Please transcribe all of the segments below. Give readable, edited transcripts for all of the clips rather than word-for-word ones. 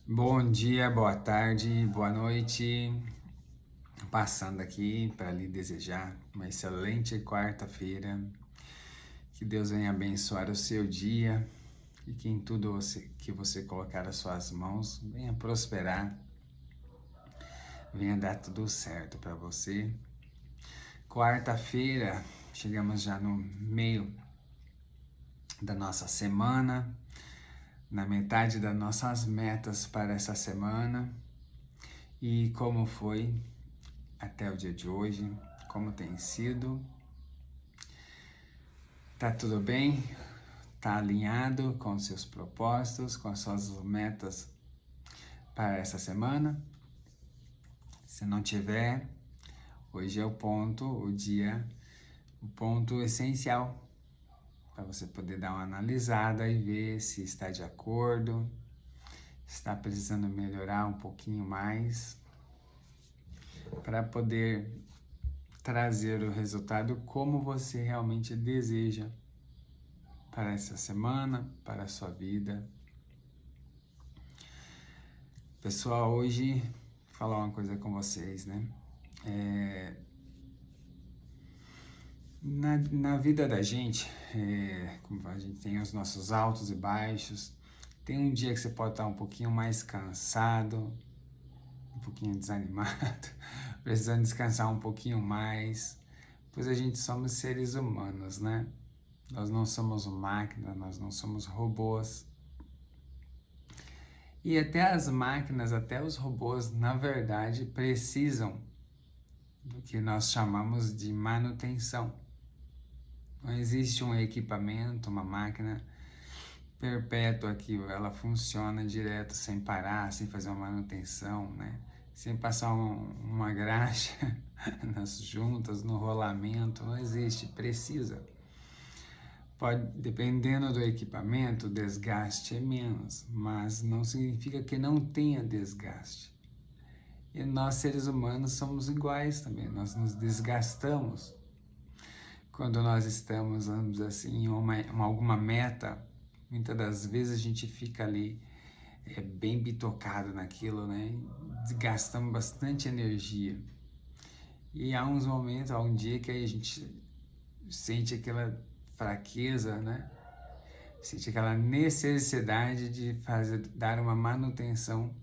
Bom dia, boa tarde, boa noite. Passando aqui para lhe desejar uma excelente quarta-feira. Que Deus venha abençoar o seu dia e que em tudo que você colocar as suas mãos venha prosperar, venha dar tudo certo para você. Quarta-feira, chegamos já no meio da nossa semana, na metade das nossas metas para essa semana. E como foi até o dia de hoje, como tem sido? Tá tudo bem? Tá alinhado com os seus propósitos, com as suas metas para essa semana? Se não tiver, hoje é o ponto essencial para você poder dar uma analisada e ver se está de acordo, se está precisando melhorar um pouquinho mais, para poder trazer o resultado como você realmente deseja para essa semana, para a sua vida. Pessoal, hoje vou falar uma coisa com vocês, né? Na vida da gente, como a gente tem os nossos altos e baixos, tem um dia que você pode estar um pouquinho mais cansado, um pouquinho desanimado, precisando descansar um pouquinho mais, pois a gente somos seres humanos, né? Nós não somos máquina, nós não somos robôs. E até as máquinas, até os robôs, na verdade, precisam do que nós chamamos de manutenção. Não existe um equipamento, uma máquina perpétua que ela funciona direto, sem parar, sem fazer uma manutenção, né? Sem passar uma graxa nas juntas, no rolamento, não existe, precisa. Pode, dependendo do equipamento, o desgaste é menos, mas não significa que não tenha desgaste. E nós, seres humanos, somos iguais também, nós nos desgastamos. Quando nós estamos, vamos dizer assim, em alguma meta, muitas das vezes a gente fica ali bem bitocado naquilo, né? Gastamos bastante energia. E há uns momentos, há um dia que a gente sente aquela fraqueza, né? Sente aquela necessidade de dar uma manutenção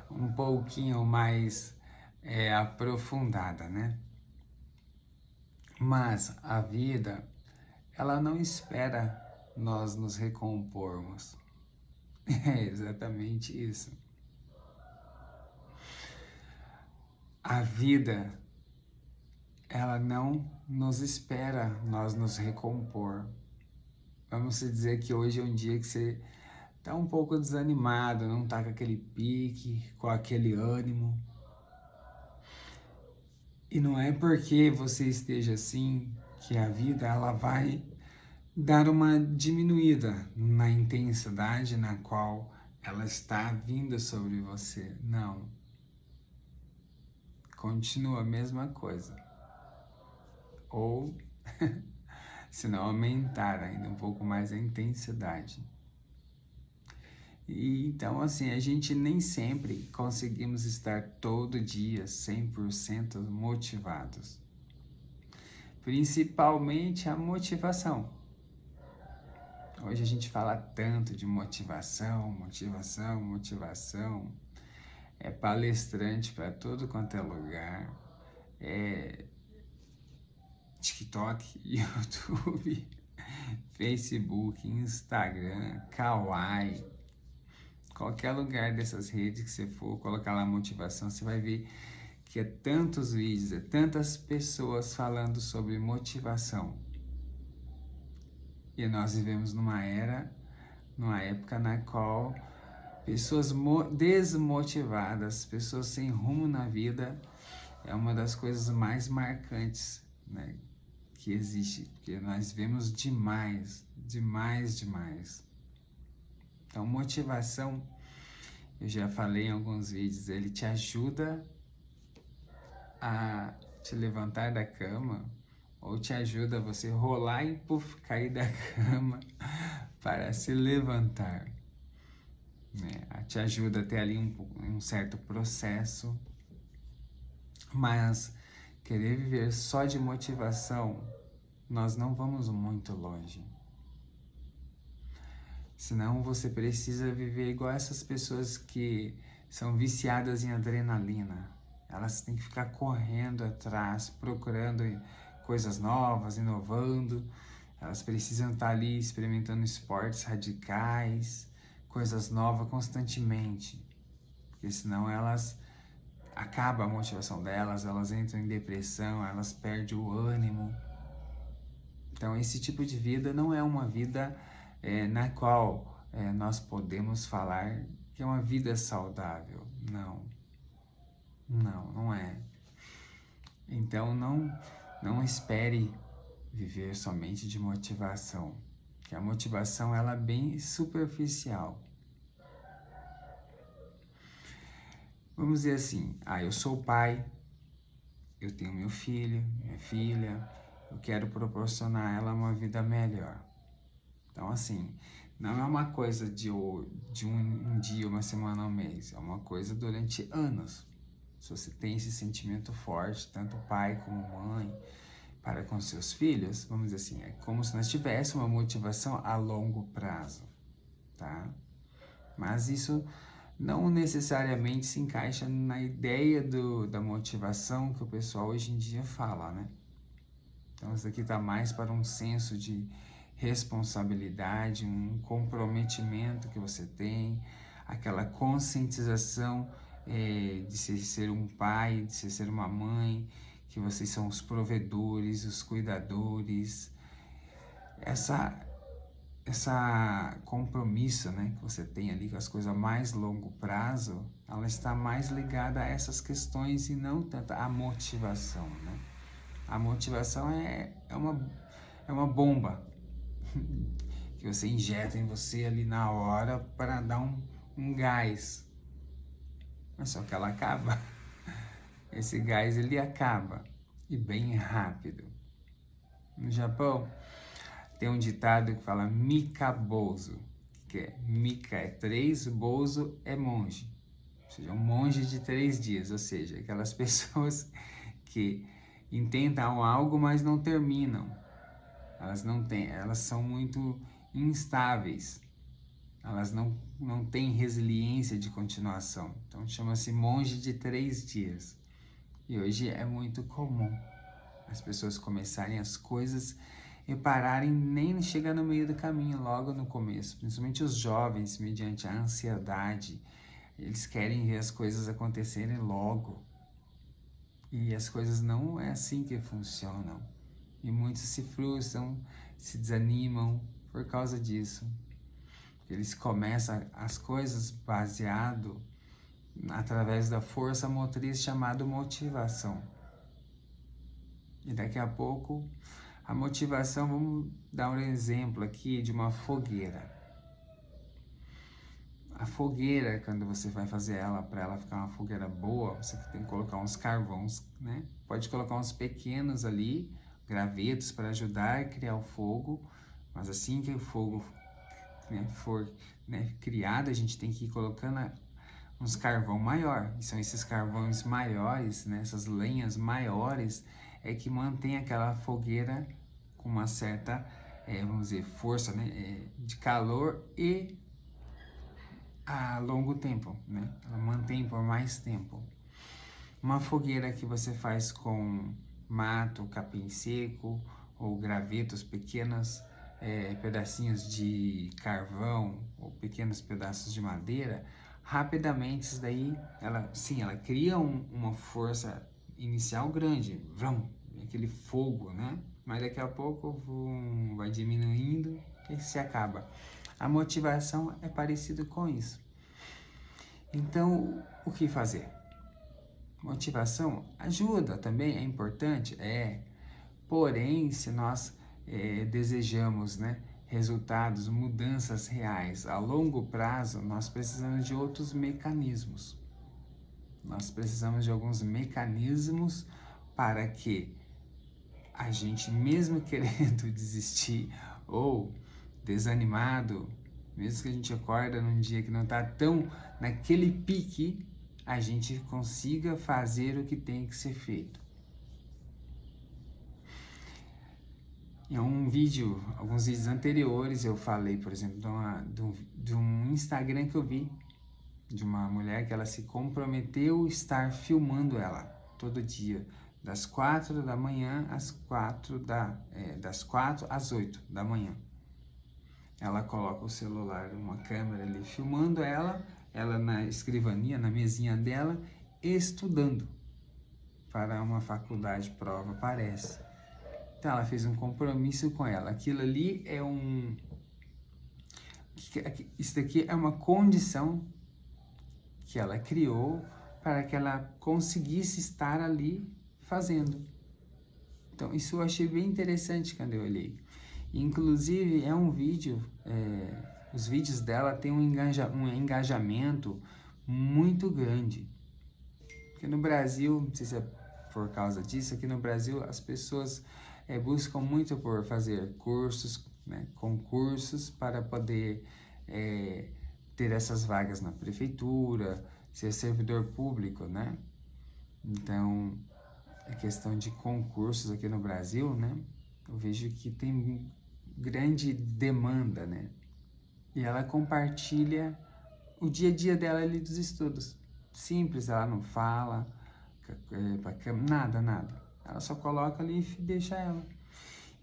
um pouquinho mais aprofundada, né? Mas a vida, ela não espera nós nos recompormos. É exatamente isso. A vida, ela não nos espera nós nos recompor. Vamos dizer que hoje é um dia que você tá um pouco desanimado, não tá com aquele pique, com aquele ânimo. E não é porque você esteja assim que a vida ela vai dar uma diminuída na intensidade na qual ela está vindo sobre você. Não. Continua a mesma coisa. Ou, se não aumentar ainda um pouco mais a intensidade. E então, assim, a gente nem sempre conseguimos estar todo dia 100% motivados. Principalmente a motivação. Hoje a gente fala tanto de motivação, motivação, motivação. É palestrante para tudo quanto é lugar. É TikTok, YouTube, Facebook, Instagram, Kawaii. Qualquer lugar dessas redes que você for colocar lá motivação, você vai ver que é tantos vídeos, é tantas pessoas falando sobre motivação. E nós vivemos numa época na qual pessoas desmotivadas, pessoas sem rumo na vida, é uma das coisas mais marcantes, né, que existe, porque nós vemos demais. Então, motivação, eu já falei em alguns vídeos, ele te ajuda a te levantar da cama, ou te ajuda a você rolar e cair da cama para se levantar. né? Te ajuda a ter ali um certo processo, mas querer viver só de motivação, nós não vamos muito longe. Senão você precisa viver igual essas pessoas que são viciadas em adrenalina. Elas têm que ficar correndo atrás, procurando coisas novas, inovando. Elas precisam estar ali experimentando esportes radicais, coisas novas constantemente. Porque senão acaba a motivação delas, elas entram em depressão, elas perdem o ânimo. Então esse tipo de vida não é uma vida na qual nós podemos falar que é uma vida saudável. Não é. Então não espere viver somente de motivação, que a motivação ela é bem superficial. Vamos dizer assim, eu sou pai, eu tenho meu filho, minha filha, eu quero proporcionar a ela uma vida melhor. Então assim, não é uma coisa de um dia, uma semana, um mês, é uma coisa durante anos. Se você tem esse sentimento forte, tanto pai como mãe, para com seus filhos, vamos dizer assim, é como se nós tivéssemos uma motivação a longo prazo, tá? Mas isso não necessariamente se encaixa na ideia da motivação que o pessoal hoje em dia fala, né? Então isso aqui está mais para um senso de responsabilidade, um comprometimento que você tem, aquela conscientização de ser um pai, de ser uma mãe, que vocês são os provedores, os cuidadores. Essa compromisso, né, que você tem ali com as coisas a mais longo prazo, ela está mais ligada a essas questões e não tanto à motivação, né? A motivação é uma bomba que você injeta em você ali na hora para dar um gás. Mas só que ela acaba. Esse gás ele acaba e bem rápido. No Japão tem um ditado que fala Mikabozo, que é Mika é 3, Bozo é monge. Ou seja, um monge de 3 dias, ou seja, aquelas pessoas que intentam algo, mas não terminam. Elas são muito instáveis. Elas não têm resiliência de continuação. Então chama-se monge de 3 dias. E hoje é muito comum as pessoas começarem as coisas e pararem nem chegar no meio do caminho, logo no começo. Principalmente os jovens, mediante a ansiedade, eles querem ver as coisas acontecerem logo. E as coisas não é assim que funcionam. E muitos se frustram, se desanimam por causa disso. Eles começam as coisas baseado através da força motriz chamada motivação. E daqui a pouco, a motivação, vamos dar um exemplo aqui de uma fogueira. A fogueira, quando você vai fazer ela, para ela ficar uma fogueira boa, você tem que colocar uns carvões, né? Pode colocar uns pequenos ali, gravetos para ajudar a criar o fogo, mas assim que o fogo for criado, a gente tem que ir colocando uns carvão maior. E são esses carvões maiores, né, essas lenhas maiores, que mantém aquela fogueira com uma certa, vamos dizer, força, né, de calor e a longo tempo, né? Ela mantém por mais tempo. Uma fogueira que você faz com mato, capim seco ou gravetos, pequenos pedacinhos de carvão ou pequenos pedaços de madeira, rapidamente isso daí, ela cria uma força inicial grande, aquele fogo, né? Mas daqui a pouco vai diminuindo e se acaba. A motivação é parecida com isso. Então, o que fazer? Motivação ajuda também, é importante, porém, se nós desejamos, né, resultados, mudanças reais a longo prazo, nós precisamos de outros mecanismos. Nós precisamos de alguns mecanismos para que a gente, mesmo querendo desistir ou desanimado, Mesmo que a gente acorda num dia que não está tão naquele pique, a gente consiga fazer o que tem que ser feito. Em alguns vídeos anteriores, eu falei, por exemplo, de um Instagram que eu vi, de uma mulher que ela se comprometeu a estar filmando ela todo dia, das 4 da manhã das 4 às 8 da manhã. Ela coloca o celular, uma câmera ali filmando ela na escrivaninha, na mesinha dela, estudando para uma faculdade, prova, parece. Então ela fez um compromisso com ela. Aquilo ali isso daqui é uma condição que ela criou para que ela conseguisse estar ali fazendo. Então isso eu achei bem interessante quando eu olhei. Inclusive é um vídeo, os vídeos dela têm um engajamento muito grande. Porque no Brasil, não sei se é por causa disso, aqui no Brasil as pessoas buscam muito por fazer cursos, né, concursos para poder ter essas vagas na prefeitura, ser servidor público, né? Então, a questão de concursos aqui no Brasil, né? Eu vejo que tem grande demanda, né? E ela compartilha o dia a dia dela ali dos estudos. Simples, ela não fala, nada. Ela só coloca ali e deixa ela.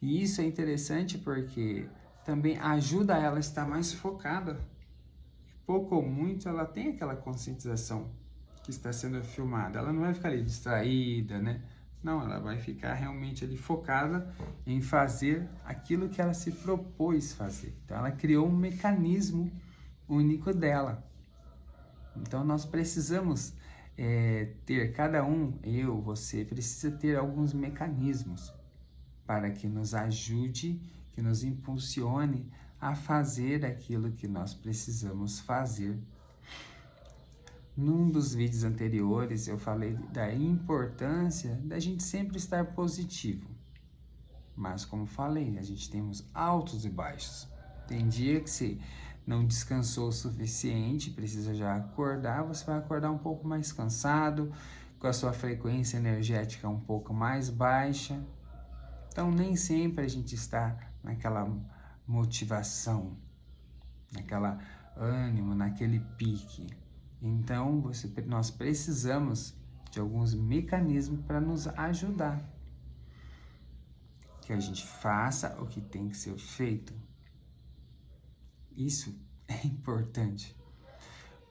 E isso é interessante porque também ajuda ela a estar mais focada. Pouco ou muito ela tem aquela conscientização que está sendo filmada. Ela não vai ficar ali distraída, né? Não, ela vai ficar realmente ali focada em fazer aquilo que ela se propôs fazer. Então ela criou um mecanismo único dela. Então nós precisamos ter, cada um, eu, você, precisa ter alguns mecanismos para que nos ajude, que nos impulsione a fazer aquilo que nós precisamos fazer. Num dos vídeos anteriores eu falei da importância da gente sempre estar positivo. Mas como falei, a gente temos altos e baixos. Tem dia que se não descansou o suficiente, precisa já acordar, você vai acordar um pouco mais cansado, com a sua frequência energética um pouco mais baixa. Então nem sempre a gente está naquela motivação, naquela ânimo, naquele pique. Então nós precisamos de alguns mecanismos para nos ajudar. Que a gente faça o que tem que ser feito. Isso é importante.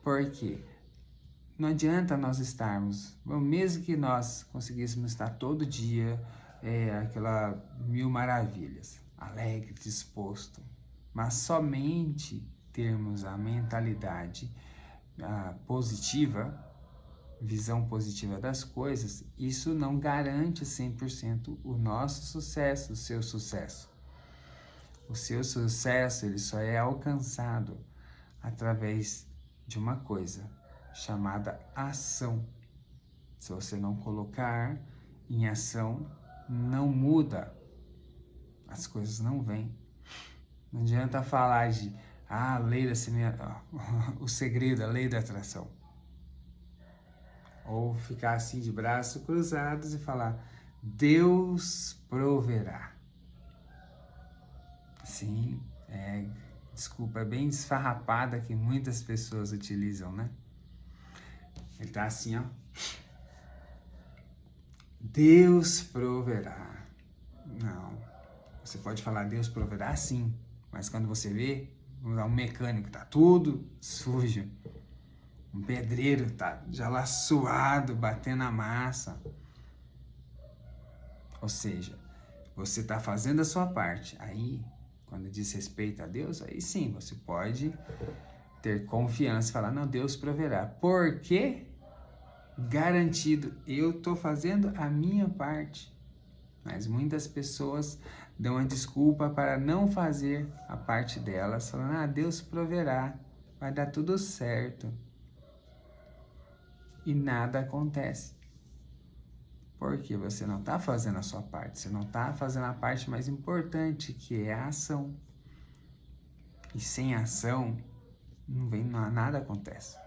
Porque não adianta nós estarmos, mesmo que nós conseguíssemos estar todo dia, aquela mil maravilhas, alegre, disposto, mas somente termos a mentalidade positiva, visão positiva das coisas, isso não garante 100% o nosso sucesso, o seu sucesso. O seu sucesso, ele só é alcançado através de uma coisa chamada ação. Se você não colocar em ação, não muda. As coisas não vêm. Não adianta falar de a lei da o segredo, a lei da atração. Ou ficar assim de braços cruzados e falar, Deus proverá. Sim, desculpa, é bem desfarrapada que muitas pessoas utilizam, né? Ele tá assim, ó. Deus proverá. Não. Você pode falar Deus proverá sim, mas quando você vê, um mecânico tá tudo sujo. Um pedreiro tá já lá suado, batendo a massa. Ou seja, você tá fazendo a sua parte. Aí, quando diz respeito a Deus, aí sim, você pode ter confiança e falar, não, Deus proverá. Porque garantido, eu tô fazendo a minha parte. Mas muitas pessoas dão a desculpa para não fazer a parte delas, falando, Deus proverá, vai dar tudo certo. E nada acontece. Porque você não está fazendo a sua parte, você não está fazendo a parte mais importante, que é a ação. E sem ação, não vem nada acontece.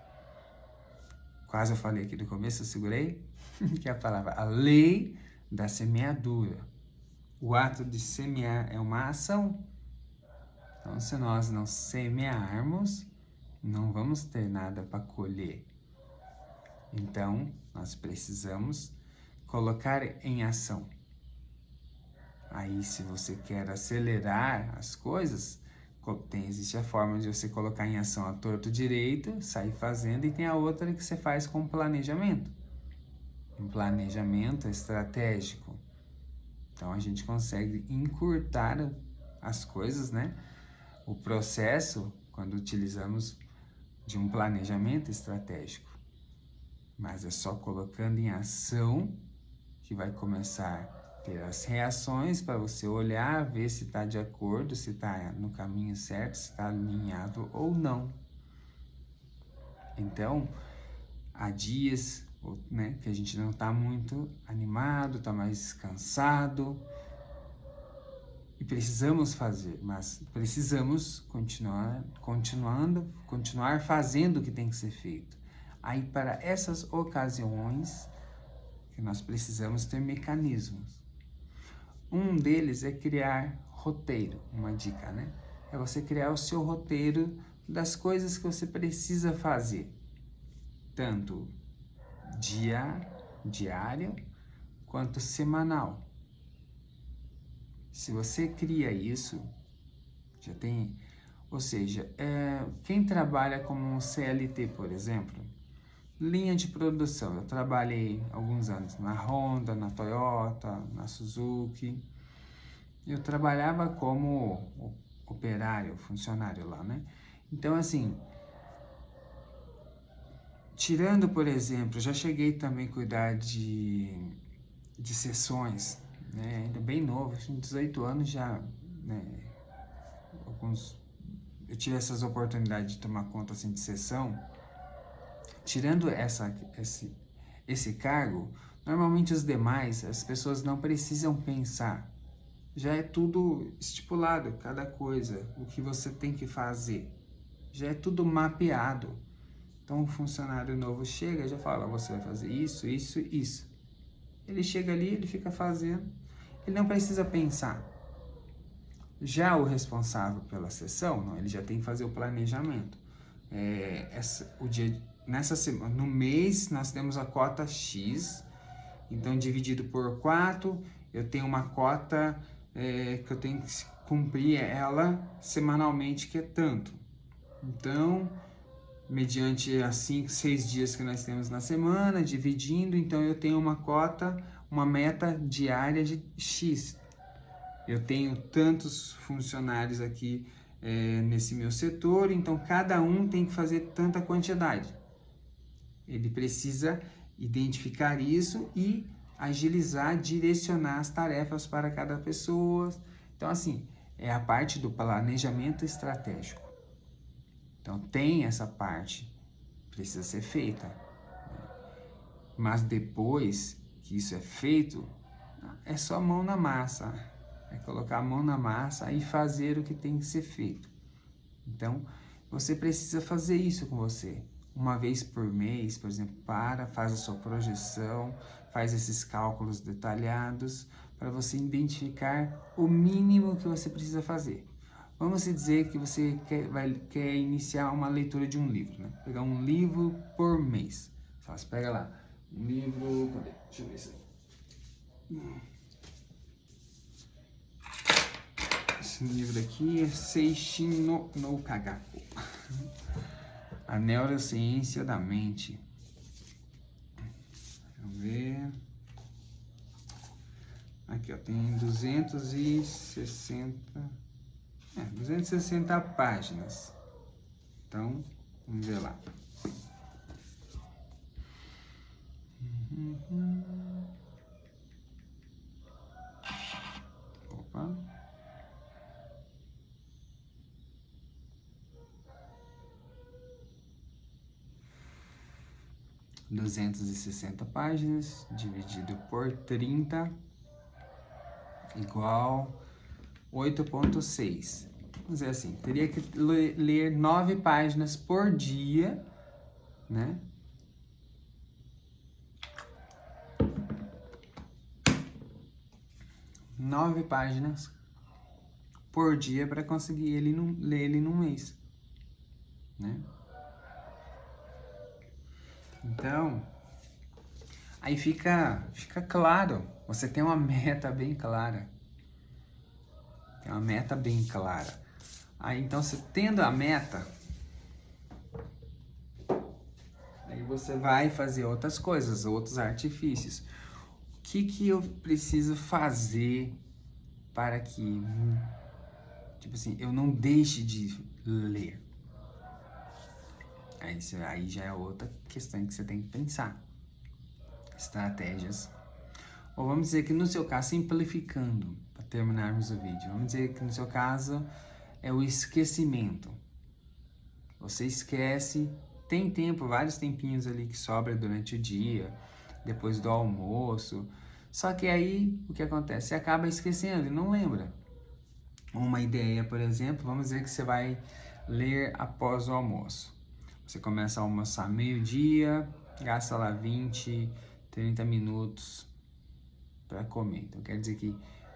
Quase eu falei aqui no começo, eu segurei, que é a palavra, a lei da semeadura. O ato de semear é uma ação. Então, se nós não semearmos, não vamos ter nada para colher. Então, nós precisamos colocar em ação. Aí, se você quer acelerar as coisas, existe a forma de você colocar em ação a torto direito, sair fazendo, e tem a outra que você faz com planejamento. Um planejamento estratégico. Então, a gente consegue encurtar as coisas, né? O processo, quando utilizamos de um planejamento estratégico. Mas é só colocando em ação que vai começar a ter as reações para você olhar, ver se está de acordo, se está no caminho certo, se está alinhado ou não. Então, há dias, né, que a gente não está muito animado, está mais cansado, e precisamos fazer, mas precisamos continuar fazendo o que tem que ser feito. Aí, para essas ocasiões, que nós precisamos ter mecanismos. Um deles é criar roteiro, uma dica, né? É você criar o seu roteiro das coisas que você precisa fazer, tanto diário quanto semanal. Se você cria isso, já tem... Ou seja, quem trabalha como um CLT, por exemplo, linha de produção. Eu trabalhei alguns anos na Honda, na Toyota, na Suzuki. Eu trabalhava como operário, funcionário lá, né? Então, assim, tirando, por exemplo, já cheguei também a cuidar de sessões, né? Ainda bem novo, com 18 anos já, né? Eu tive essas oportunidades de tomar conta assim, de sessão. Tirando esse cargo, normalmente os demais, as pessoas não precisam pensar. Já é tudo estipulado, cada coisa, o que você tem que fazer. Já é tudo mapeado. Então, o funcionário novo chega e já fala, você vai fazer isso, isso, isso. Ele chega ali, ele fica fazendo, ele não precisa pensar. Já o responsável pela sessão, não, ele já tem que fazer o planejamento. Nessa semana, no mês, nós temos a cota X, então dividido por 4, eu tenho uma cota que eu tenho que cumprir ela semanalmente, que é tanto. Então, mediante as 5, 6 dias que nós temos na semana, dividindo, então eu tenho uma cota, uma meta diária de X. Eu tenho tantos funcionários aqui nesse meu setor, então cada um tem que fazer tanta quantidade. Ele precisa identificar isso e agilizar, direcionar as tarefas para cada pessoa. Então, assim, é a parte do planejamento estratégico. Então, tem essa parte, precisa ser feita. Mas depois que isso é feito, é só mão na massa. É colocar a mão na massa e fazer o que tem que ser feito. Então, você precisa fazer isso com você. Uma vez por mês, por exemplo, faz a sua projeção, faz esses cálculos detalhados para você identificar o mínimo que você precisa fazer. Vamos dizer que você quer iniciar uma leitura de um livro, né? Pegar um livro por mês. Só você pega lá, um livro... Cadê? Deixa eu ver isso aí. Esse livro aqui é Seishin no Kagaku. A neurociência da mente. Vamos ver. Aqui, ó, tem 260 páginas. Então, vamos ver lá. Opa. ...260 páginas, dividido por 30, igual 8,6. vamos dizer assim, teria que ler 9 páginas por dia, né? Nove páginas por dia para conseguir ler ele num mês, né? Então, aí fica claro, você tem uma meta bem clara. Tem uma meta bem clara. Aí, então, você tendo a meta, aí você vai fazer outras coisas, outros artifícios. O que eu preciso fazer para que, tipo assim, eu não deixe de ler? Aí já é outra questão que você tem que pensar. Estratégias. Ou vamos dizer que no seu caso, simplificando, para terminarmos o vídeo, vamos dizer que no seu caso é o esquecimento. Você esquece, tem tempo, vários tempinhos ali que sobra durante o dia, depois do almoço. Só que aí, o que acontece? Você acaba esquecendo e não lembra. Uma ideia, por exemplo, vamos dizer que você vai ler após o almoço. Você começa a almoçar meio-dia, gasta lá 20, 30 minutos para comer. Então, quer dizer que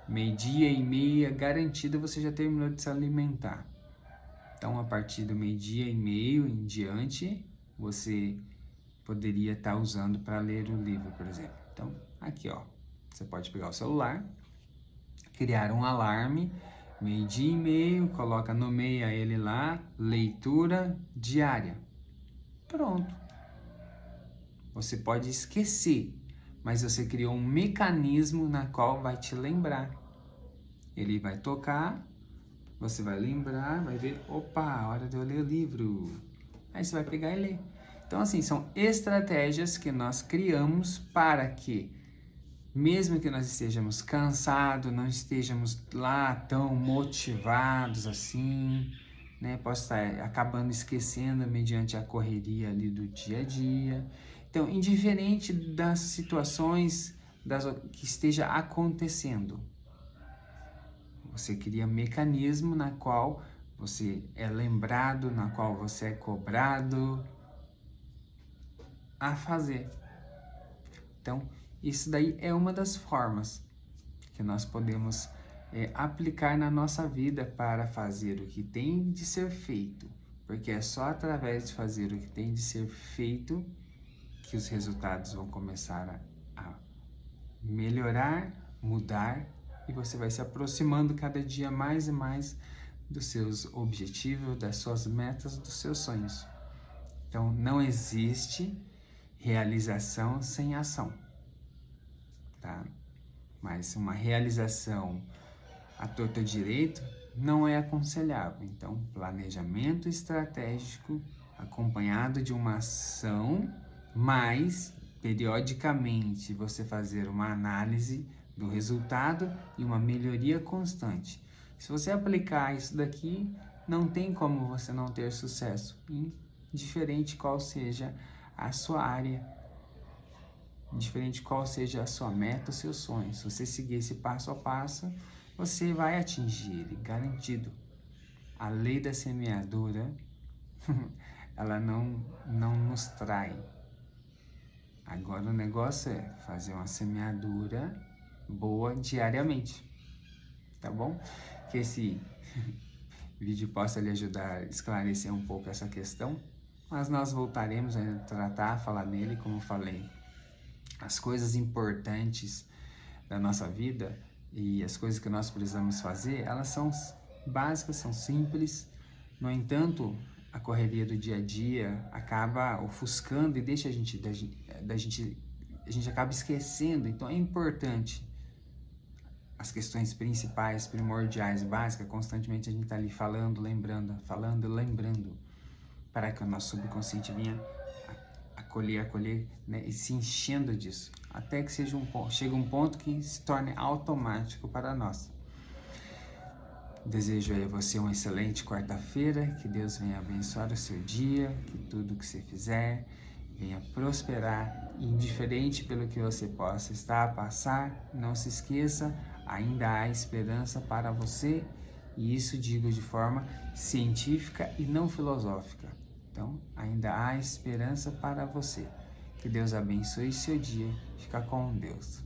meio-dia e meia, garantido, você já terminou de se alimentar. Então, a partir do meio-dia e meio em diante, você poderia estar usando para ler o livro, por exemplo. Então, aqui, ó, você pode pegar o celular, criar um alarme, meio-dia e meio, coloca, nomeia ele lá, leitura diária. Pronto. Você pode esquecer, mas você criou um mecanismo na qual vai te lembrar. Ele vai tocar, você vai lembrar, vai ver, opa, hora de eu ler o livro. Aí você vai pegar e ler. Então, assim, são estratégias que nós criamos para que, mesmo que nós estejamos cansados, não estejamos lá tão motivados assim, né? Posso estar acabando esquecendo mediante a correria ali do dia a dia. Então, indiferente das situações que esteja acontecendo, você cria um mecanismo na qual você é lembrado, na qual você é cobrado a fazer. Então, isso daí é uma das formas que nós podemos aplicar na nossa vida para fazer o que tem de ser feito. Porque é só através de fazer o que tem de ser feito que os resultados vão começar a melhorar, mudar, e você vai se aproximando cada dia mais e mais dos seus objetivos, das suas metas, dos seus sonhos. Então, não existe realização sem ação, tá? Mas uma realização à torta direito não é aconselhável. Então, planejamento estratégico acompanhado de uma ação, mas periodicamente você fazer uma análise do resultado e uma melhoria constante. Se você aplicar isso daqui, não tem como você não ter sucesso, indiferente qual seja a sua área, indiferente qual seja a sua meta, os seus sonhos. Se você seguir esse passo a passo, você vai atingir ele, garantido. A lei da semeadura, ela não nos trai. Agora o negócio é fazer uma semeadura boa diariamente, tá bom? Que esse vídeo possa lhe ajudar a esclarecer um pouco essa questão, mas nós voltaremos a tratar, a falar nele, como falei. As coisas importantes da nossa vida e as coisas que nós precisamos fazer, elas são básicas, são simples. No entanto, a correria do dia a dia acaba ofuscando e deixa a gente acaba esquecendo. Então é importante as questões principais, primordiais, básicas, constantemente a gente está ali falando, lembrando, para que o nosso subconsciente venha acolher, né, e se enchendo disso, até que chega um ponto que se torne automático para nós. Desejo a você uma excelente quarta-feira, que Deus venha abençoar o seu dia, que tudo que você fizer venha prosperar, indiferente pelo que você possa estar a passar, não se esqueça, ainda há esperança para você E isso digo de forma científica e não filosófica. Então, ainda há esperança para você. Que Deus abençoe seu dia. Fica com Deus.